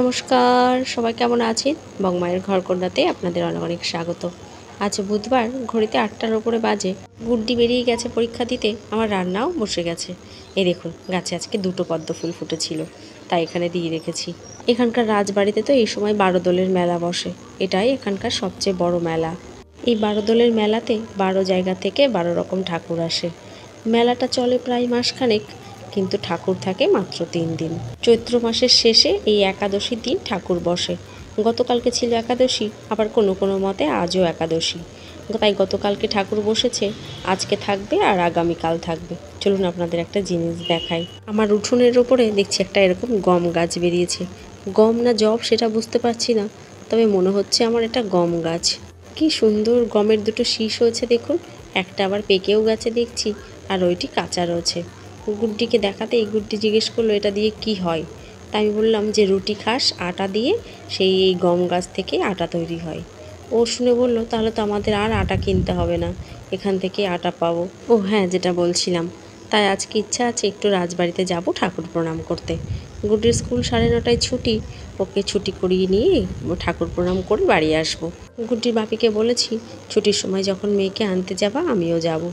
নমস্কার, সবাই কেমন আছেন? বংমায়ের ঘরকন্ডাতে আপনাদের অনেক অনেক স্বাগত। আজ বুধবার, ঘড়িতে ৮টার ওপরে বাজে। গুড্ডি বেরিয়ে গেছে পরীক্ষা দিতে, আমার রান্নাও বসে গেছে। এই দেখুন, গাছে আজকে 2টো পদ্ম ফুল ফুটেছিল, তাই এখানে দিয়ে রেখেছি। এখানকার রাজবাড়িতে তো এই সময় 12 দোলের মেলা বসে। এটাই এখানকার সবচেয়ে বড় মেলা। এই 12 দোলের মেলাতে 12 জায়গা থেকে 12 রকম ঠাকুর আসে। মেলাটা চলে প্রায় মাসখানেক, কিন্তু ঠাকুর থাকে মাত্র 3 দিন। চৈত্র মাসের শেষে এই একাদশীর দিন ঠাকুর বসে। গতকালকে ছিল একাদশী, আবার কোনো কোনো মতে আজও একাদশী। তাই গতকালকে ঠাকুর বসেছে, আজকে থাকবে আর আগামীকাল থাকবে। চলুন আপনাদের একটা জিনিস দেখাই। আমার উঠোনের ওপরে দেখছি একটা এরকম গম গাছ বেরিয়েছে। গম না জব সেটা বুঝতে পারছি না, তবে মনে হচ্ছে আমার এটা গম গাছ। কি সুন্দর গমের দুটো শীষ হয়েছে দেখুন, একটা আবার পেকেও গেছে দেখছি, আর ওইটি কাঁচা রয়েছে। গুড্ডিকে দেখাতে এই গুড্ডি জিজ্ঞেস করলো এটা দিয়ে কি হয়। তাই আমি বললাম যে রুটি খাস আটা দিয়ে, সেই এই গম গাছ থেকে আটা তৈরি হয়। ও শুনে বলল তাহলে তো আমাদের আর আটা কিনতে হবে না, এখান থেকে আটা পাবো। ও হ্যাঁ, যেটা বলছিলাম, তাই আজকে ইচ্ছা আছে একটু রাজবাড়িতে যাব ঠাকুর প্রণাম করতে। গুড্ডির স্কুল 9:30টায় ছুটি, ওকে ছুটি করিয়ে নিয়ে ঠাকুর প্রণাম করে বাড়ি আসবো। গুড্ডির বাপিকে বলেছি ছুটির সময় যখন মেয়েকে আনতে যাবা আমিও যাব।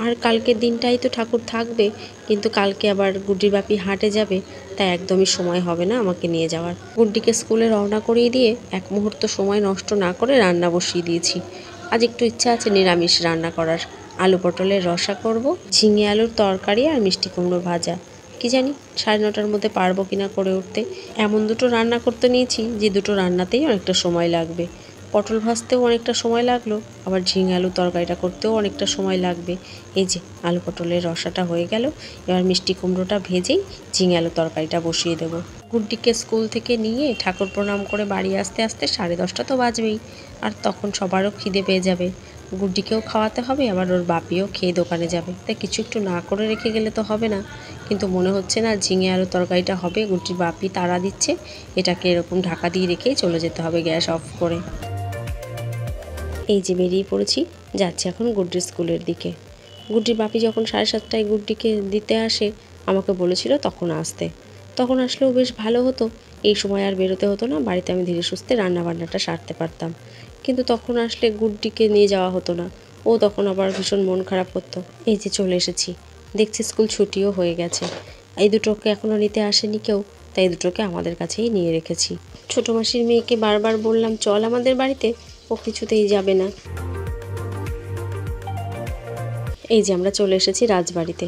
আর কালকের দিনটাই তো ঠাকুর থাকবে, কিন্তু কালকে আবার গুড্ডির বাপি হাটে যাবে, তাই একদমই সময় হবে না আমাকে নিয়ে যাওয়ার। গুড্ডিকে স্কুলে রওনা করিয়ে দিয়ে এক মুহূর্ত সময় নষ্ট না করে রান্না বসিয়ে দিয়েছি। আজ একটু ইচ্ছা আছে নিরামিষ রান্না করার। আলু পটলের রসা করব, ঝিঙে আলুর তরকারি আর মিষ্টি কুমড়ো ভাজা। কি জানি 9:30টার মধ্যে পারবো কিনা করে উঠতে। এমন দুটো রান্না করতে নিয়েছি যে দুটো রান্নাতেই অনেকটা সময় লাগবে। পটল ভাজতেও অনেকটা সময় লাগলো, আবার ঝিঙে আলু তরকারিটা করতেও অনেকটা সময় লাগবে। এই যে আলু পটলের রসাটা হয়ে গেল, এবার মিষ্টি কুমড়োটা ভেজেই ঝিঙে আলু তরকারিটা বসিয়ে দেবো। গুড্ডিকে স্কুল থেকে নিয়ে ঠাকুর প্রণাম করে বাড়ি আসতে আসতে 10:30 তো বাজবেই, আর তখন সবারও খিদে পেয়ে যাবে। গুড্ডিকেও খাওয়াতে হবে, আবার ওর বাপিও খেয়ে দোকানে যাবে, তাই কিছু একটু না করে রেখে গেলে তো হবে না। কিন্তু মনে হচ্ছে না ঝিঙে আলু তরকারিটা হবে, গুড্ডির বাপি তাড়া দিচ্ছে, এটাকে এরকম ঢাকা দিয়ে রেখেই চলে যেতে হবে গ্যাস অফ করে। এই যে বেরিয়ে পড়েছি, যাচ্ছি এখন গুড্ডির স্কুলের দিকে। গুড্ডির বাপি যখন 7:30টায় গুড্ডিকে দিতে আসে আমাকে বলেছিল তখন আসতে। তখন আসলেও বেশ ভালো হতো, এই সময় আর বেরোতে হতো না, বাড়িতে আমি ধীরে সুস্থে রান্নাবান্নাটা সারতে পারতাম। কিন্তু তখন আসলে গুড্ডিকে নিয়ে যাওয়া হতো না, ও তখন আবার ভীষণ মন খারাপ করতো। এই যে চলে এসেছি, দেখছি স্কুল ছুটিও হয়ে গেছে। এই দুটোকে এখনও নিতে আসেনি কেউ, তাই দুটোকে আমাদের কাছেই নিয়ে রেখেছি। ছোটো মাসির মেয়েকে বারবার বললাম চল আমাদের বাড়িতে, ও কিছুতেই যাবে না। এই যে আমরা চলে এসেছি রাজবাড়িতে।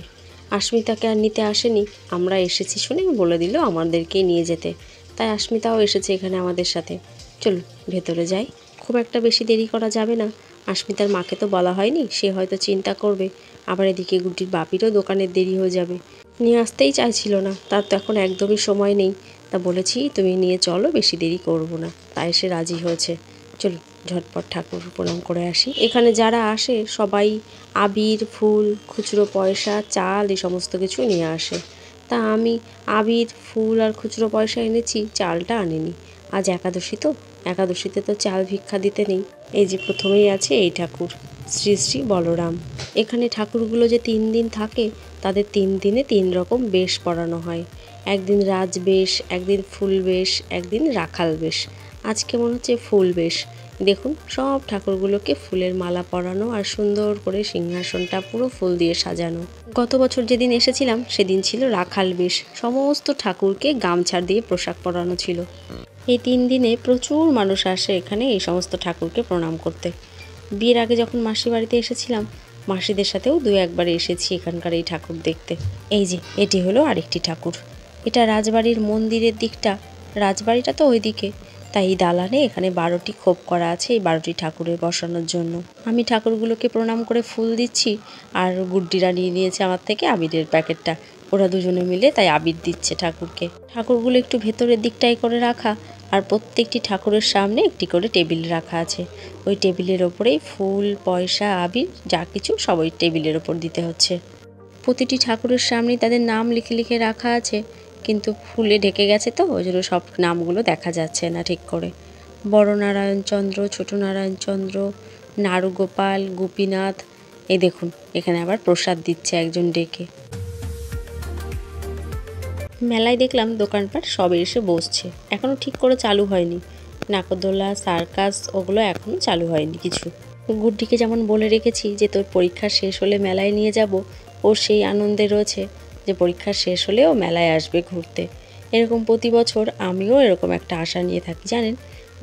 আস্মিতাকে আর নিতে আসেনি, আমরা এসেছি শুনে বলে দিল আমাদেরকেই নিয়ে যেতে, তাই আস্মিতাও এসেছে এখানে আমাদের সাথে। চলুন ভেতরে যাই, খুব একটা বেশি দেরি করা যাবে না। আস্মিতার মাকে তো বলা হয়নি, সে হয়তো চিন্তা করবে, আবার এদিকে গুড্ডির বাপিরও দোকানের দেরি হয়ে যাবে। নিয়ে আসতেই চাইছিল না, তার তো এখন একদমই সময় নেই, তা বলেছি তুমি নিয়ে চলো, বেশি দেরি করব না, তাই সে রাজি হয়েছে। চলুন ঝটপট ঠাকুর প্রণাম করে আসি। এখানে যারা আসে সবাই আবির, ফুল, খুচরো পয়সা, চাল এই সমস্ত কিছু নিয়ে আসে। তা আমি আবির, ফুল আর খুচরো পয়সা এনেছি, চালটা আনিনি। আজ একাদশী তো, একাদশীতে তো চাল ভিক্ষা দিতে নেই। এই যে প্রথমেই আছে এই ঠাকুর, শ্রী শ্রী বলরাম। এখানে ঠাকুরগুলো যে 3 দিন থাকে, তাদের 3 দিনে 3 রকম বেশ পরানো হয়। একদিন রাজবেশ, একদিন ফুল বেশ, একদিন রাখাল বেশ। আজকে মনে হচ্ছে ফুল বেশ। দেখুন সব ঠাকুরগুলোকে ফুলের মালা পরানো, আর সুন্দর করে সিংহাসনটা পুরো ফুল দিয়ে সাজানো। গত বছর যেদিন এসেছিলাম সেদিন ছিল রাখাল বেশ, সমস্ত ঠাকুরকে গামছা দিয়ে পোশাক পরানো ছিল। এই 3 দিনে প্রচুর মানুষ আসে এখানে এই সমস্ত ঠাকুরকে প্রণাম করতে। বিয়ের আগে যখন মাসি বাড়িতে এসেছিলাম, মাসিদের সাথেও 2-1বার এসেছি এখানকার এই ঠাকুর দেখতে। এই যে এটি হলো আরেকটি ঠাকুর, এটা রাজবাড়ির মন্দিরের দিকটা, রাজবাড়িটা তো ওইদিকে, তাই এই দালানে এখানে 12টি খোপ করা আছে এই 12টি ঠাকুরের বসানোর জন্য। আমি ঠাকুরগুলোকে প্রণাম করে ফুল দিচ্ছি, আর গুড্ডিরা নিয়ে নিয়েছে আমার থেকে আবিরের প্যাকেটটা। ওরা দুজনে মিলে তাই আবির দিচ্ছে ঠাকুরকে। ঠাকুরগুলো একটু ভেতরের দিকটাই করে রাখা, আর প্রত্যেকটি ঠাকুরের সামনে একটি করে টেবিল রাখা আছে। ওই টেবিলের ওপরেই ফুল, পয়সা, আবির যা কিছু সব ওই টেবিলের ওপর দিতে হচ্ছে। প্রতিটি ঠাকুরের সামনেই তাদের নাম লিখে লিখে রাখা আছে, কিন্তু ফুলে ঢেকে গেছে তো ওই জন্য সব নামগুলো দেখা যাচ্ছে না ঠিক করে। বড় নারায়ণচন্দ্র, ছোট নারায়ণচন্দ্র, নারুগোপাল, গোপীনাথ। এই দেখুন এখানে আবার প্রসাদ দিচ্ছে একজন ডেকে। মেলায় দেখলাম দোকানপাট সবে এসে বসছে, এখনও ঠিক করে চালু হয়নি। নাগরদোলা, সার্কাস ওগুলো এখনও চালু হয়নি কিছু। গুড্ডিকে যেমন বলে রেখেছি যে তোর পরীক্ষা শেষ হলে মেলায় নিয়ে যাব, ও সেই আনন্দে রয়েছে যে পরীক্ষা শেষ হলে ও মেলায় আসবে ঘুরতে। এরকম প্রতি বছর আমিও এরকম একটা আশা নিয়ে থাকি জানেন।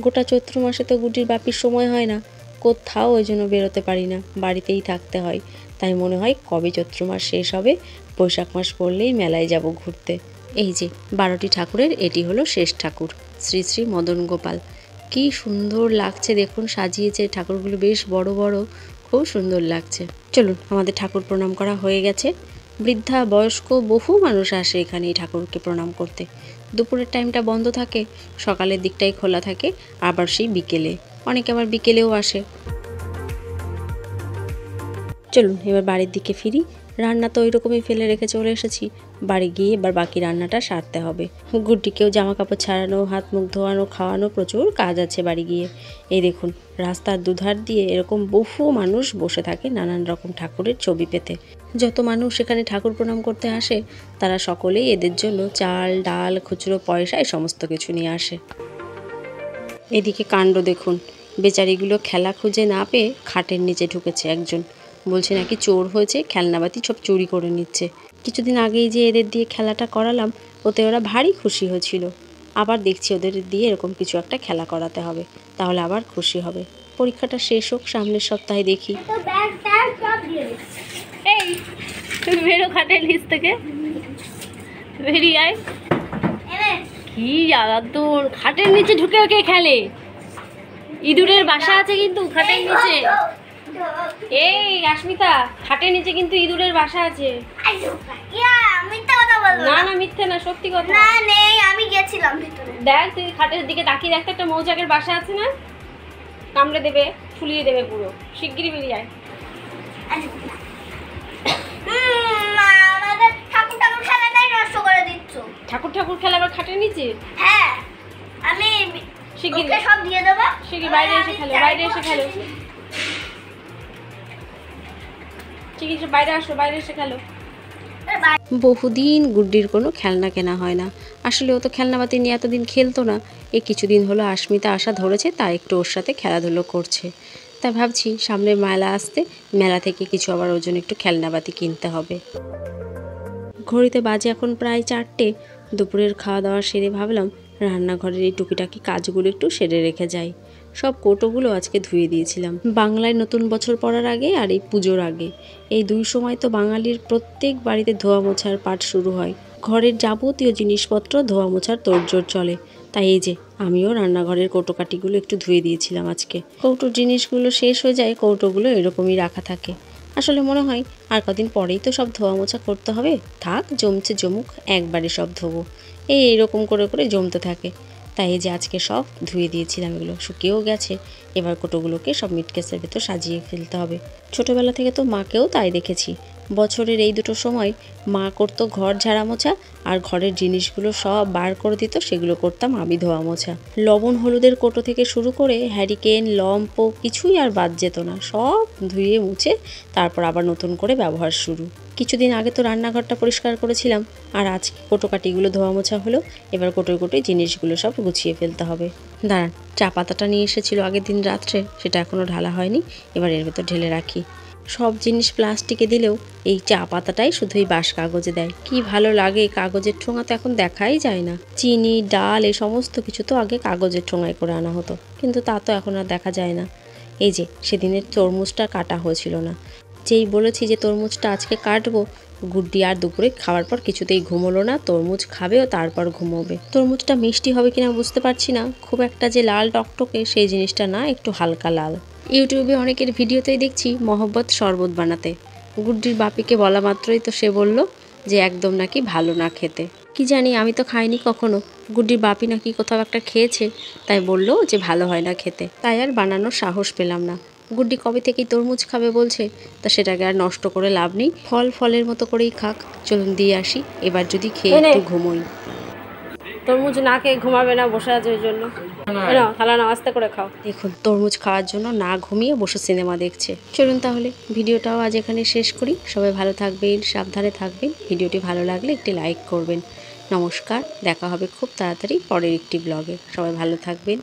গোটা চৈত্র মাসে তো গুড্ডির বাপির সময় হয় না, কোথাও ওই জন্য বেরোতে পারি না, বাড়িতেই থাকতে হয়। তাই মনে হয় কবে চৈত্র মাস শেষ হবে, বৈশাখ মাস পড়লেই মেলায় যাব ঘুরতে। এই যে 12টি ঠাকুরের এটি হলো শেষ ঠাকুর, শ্রী শ্রী মদন গোপাল। কি সুন্দর লাগছে দেখুন, সাজিয়েছে ঠাকুরগুলো, বেশ বড় বড়, খুব সুন্দর লাগছে। চলুন, আমাদের ঠাকুর প্রণাম করা হয়ে গেছে। বৃদ্ধা বয়স্ক বহু মানুষ আসে এখানে এই ঠাকুরকে প্রণাম করতে। দুপুরের টাইমটা বন্ধ থাকে, সকালের দিকটাই খোলা থাকে, আবার সেই বিকেলে, অনেকে আবার বিকেলেও আসে। চলুন এবার বাড়ির দিকে ফিরি। রান্না তো ওই রকমই ফেলে রেখে চলে এসেছি, বাড়ি গিয়ে এবার বাকি রান্নাটা সারতে হবে। গুড্ডিকেও জামা কাপড় ছাড়ানো, হাত মুখ ধোয়ানো, খাওয়ানো, প্রচুর কাজ আছে বাড়ি গিয়ে। এই দেখুন, রাস্তার দুধার দিয়ে এরকম বহু মানুষ বসে থাকে নানান রকম ঠাকুরের ছবি পেতে। যত মানুষ এখানে ঠাকুর প্রণাম করতে আসে তারা সকলেই এদের জন্য চাল, ডাল, খুচরো পয়সা এই সমস্ত কিছু নিয়ে আসে। এদিকে কাণ্ড দেখুন, বেচারিগুলো খেলা খুঁজে না পেয়ে খাটের নিচে ঢুকেছে একজন, বলছে নাকি চোর হয়েছে, খেলনাবাতি সব চুরি করে নিচ্ছে। কিছুদিন আগেই যে এদের দিয়ে খেলাটা করালাম, ওতে ওরা ভারী খুশি হয়েছিল। আবার দেখছি ওদের দিয়ে এরকম কিছু একটা খেলা করাতে হবে, তাহলে আবার খুশি হবে। পরীক্ষাটা শেষ হোক, সামনের সপ্তাহে দেখি। এই বেরো খাটের নিচ থেকে, বেরিয়ে আয়। কি জায়গা তোর, খাটের নিচে ঢুকে কে খেলে? ইঁদুরের বাসা আছে কিন্তু খাটের নিচে। এই আস্মিতা, খাটের নিচে কিন্তু ইঁদুরের বাসা আছে। না না, মিথ্যে না, সত্যি কথা। না নেই, আমি গেছিলাম ভিতরে। দেখ, তুই খাটের দিকে তাকিয়ে দেখ, একটা মৌচাকের বাসা আছে না, কামড়ে দেবে, ফুলিয়ে দেবে পুরো। শিগগিরই বেরিয়ে আয়। ঠাকুর ঠাকুর খেলা আবার খাটের নিচে? হ্যাঁ, আমি শিগগির সব দিয়ে দেবো। শিগগির বাইরে এসে খেলো, বাইরে এসে খেলো, শিগগির বাইরে আসো, বাইরে এসে খেলো। বহুদিন গুড্ডির কোনো খেলনা কেনা হয় না। আসলে ও তো খেলনাবাতি নিয়ে এতদিন খেলতো না, এই কিছুদিন হলো আস্মিতা আশা ধরেছে, তাই একটু ওর সাথে খেলাধুলো করছে। তাই ভাবছি সামনে মেলা আসতে, মেলা থেকে কিছু আবার ওর জন্য একটু খেলনাবাতি কিনতে হবে। ঘড়িতে বাজে এখন প্রায় 4টে। দুপুরের খাওয়া দাওয়া সেরে ভাবলাম রান্নাঘরের এই টুকিটাকি কাজগুলো একটু সেরে রেখে যাই। সব কৌটোগুলো আজকে ধুয়ে দিয়েছিলাম, বাংলায় নতুন বছর পড়ার আগে আর এই পুজোর আগে। এই দুই সময় তো বাঙালির প্রত্যেক বাড়িতে ধোয়া মোছার পাঠ শুরু হয়, ঘরের যাবতীয় জিনিসপত্র ধোয়া মোছার তোড়জোড় চলে। তাই এই যে আমিও রান্নাঘরের কৌটোকাটিগুলো একটু ধুয়ে দিয়েছিলাম আজকে। কৌটোর জিনিসগুলো শেষ হয়ে যায়, কৌটোগুলো এরকমই রাখা থাকে। আসলে মনে হয় আর কদিন পরেই তো সব ধোয়া মোছা করতে হবে, থাক জমছে জমুক, একবারে সব ধোবো। এইরকম করে করে জমতে থাকে। তাই এই যে আজকে সব ধুয়ে দিয়েছিলাম, এগুলো শুকিয়েও গেছে। এবার কোটোগুলোকে সব মিটকেসের ভেতর সাজিয়ে ফেলতে হবে। ছোটোবেলা থেকে তো মাকেও তাই দেখেছি, বছরের এই দুটো সময় মা করতো ঘর ঝাড়া মোছা, আর ঘরের জিনিসগুলো সব বার করে দিত, সেগুলো করতাম আমি ধোয়া মোছা। লবণ হলুদের কোটো থেকে শুরু করে হ্যারিকেন, লম্প, কিছুই আর বাদ যেত না, সব ধুয়ে মুছে তারপর আবার নতুন করে ব্যবহার শুরু। কিছুদিন আগে তো রান্নাঘরটা পরিষ্কার করেছিলাম, আর আজকে কোটোকাটিগুলো ধোয়া মোছা হলো। এবার কোটোয় কোটোয় জিনিসগুলো সব গুছিয়ে ফেলতে হবে। দাঁড়ান, চা পাতাটা নিয়ে এসেছিলো আগের দিন রাত্রে, সেটা এখনও ঢালা হয়নি, এবার এর ভেতর ঢেলে রাখি। সব জিনিস প্লাস্টিকে দিলেও এই চা পাতাটাই শুধু এই বাঁশ কাগজে দেয়, কি ভালো লাগে। কাগজের ঠোঙা তো এখন দেখাই যায় না। চিনি, ডাল, এই সমস্ত কিছু তো আগে কাগজের ঠোঙায় করে আনা হতো, কিন্তু তা তো এখন আর দেখা যায় না। এই যে সেদিনের তরমুজটা কাটা হয়েছিল না, যেই বলেছি যে তরমুজটা আজকে কাটবো, গুড্ডি আর দুপুরে খাওয়ার পর কিছুতেই ঘুমোলো না। তরমুজ খাবে ও তারপর ঘুমোবে। তরমুজটা মিষ্টি হবে কিনা বুঝতে পারছি না, খুব একটা যে লাল টকটকে সেই জিনিসটা না, একটু হালকা লাল। ইউটিউবে অনেকের ভিডিওতেই দেখছি মহব্বত শরবত বানাতে। গুড্ডির বাপিকে বলা মাত্রই তো সে বলল যে একদম নাকি ভালো না খেতে। কি জানি, আমি তো খাইনি কখনো। গুড্ডির বাপি নাকি কোথাও একটা খেয়েছে, তাই বলল যে ভালো হয় না খেতে, তাই আর বানানোর সাহস পেলাম না। গুড্ডি কবে থেকেই তরমুজ খাবে বলছে, তা সেটাকে আর নষ্ট করে লাভ নেই, ফলের মতো করেই খাক। চলুন দিয়ে আসি, এবার যদি খেয়ে একটু ঘুমোই। তরমুজ না খেয়ে ঘুমাবে না, বসে আছে ওই জন্য। নাও থালা নাও, আস্তে করে খাও। দেখুন তরমুজ খাওয়ার জন্য না ঘুমিয়ে বসে সিনেমা দেখছে। চলুন তাহলে ভিডিওটাও আজ এখানে শেষ করি। সবাই ভালো থাকবেন, সাবধানে থাকবেন। ভিডিওটি ভালো লাগলে একটি লাইক করবেন। নমস্কার, দেখা হবে খুব তাড়াতাড়ি পরের একটি ব্লগে। সবাই ভালো থাকবেন।